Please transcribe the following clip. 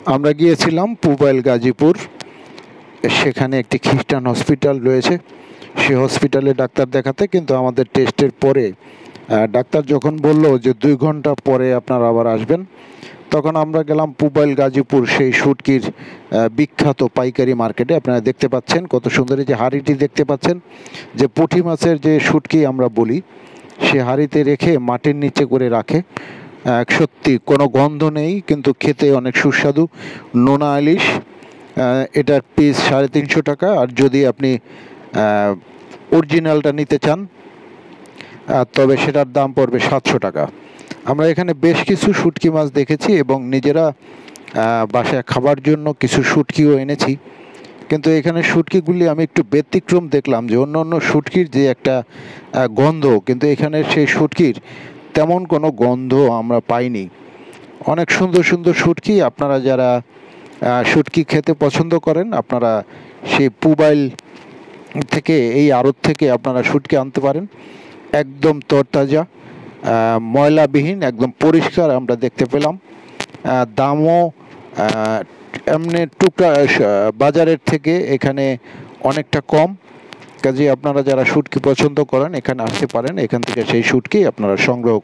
আমরা গিয়েছিলাম পুবাইল গাজীপুর। সেখানে একটি খ্রিস্টান হসপিটাল রয়েছে, সে হসপিটালে ডাক্তার দেখাতে। কিন্তু আমাদের টেস্টের পরে ডাক্তার যখন বলল যে 2 ঘন্টা পরে আপনারা আবার আসবেন, তখন আমরা গেলাম পুবাইল গাজীপুর, সেই শুটকির বিখ্যাত পাইকারি মার্কেটে। আপনারা দেখতে পাচ্ছেন কত সুন্দর এই যে হাঁড়িটি দেখতে পাচ্ছেন, যে পুঁটি মাছের যে শুটকি আমরা বলি, সে হাঁড়িতে রেখে মাটির নিচে করে রাখে। সত্যি কোনো গন্ধ নেই, কিন্তু খেতে অনেক সুস্বাদু, নোনা ইলিশ। এটার পিস 350 টাকা। আর যদি আপনি অরিজিনালটা নিতে চান, তবে সেটার দাম পড়বে 700 টাকা। আমরা এখানে বেশ কিছু শুটকি মাছ দেখেছি এবং নিজেরা বাসায় খাবার জন্য কিছু শুটকিও এনেছি। কিন্তু এখানে শুটকিগুলি আমি একটু ব্যতিক্রম দেখলাম, যে অন্য অন্য শুটকির যে একটা গন্ধ, কিন্তু এখানে সেই শুটকির তেমন কোনো গন্ধ আমরা পাইনি। অনেক সুন্দর সুন্দর শুটকি। আপনারা যারা শুটকি খেতে পছন্দ করেন, আপনারা সেই পুবাইল থেকে, এই আড়ত থেকে আপনারা শুটকি আনতে পারেন। একদম তরতাজা, ময়লাবিহীন, একদম পরিষ্কার আমরা দেখতে পেলাম। দামও এমনি টুকরা বাজারের থেকে এখানে অনেকটা কম। কাজে আপনারা যারা শুটকি পছন্দ করেন, এখানে আসতে পারেন, এখান থেকে সেই শুটকি আপনারা সংগ্রহ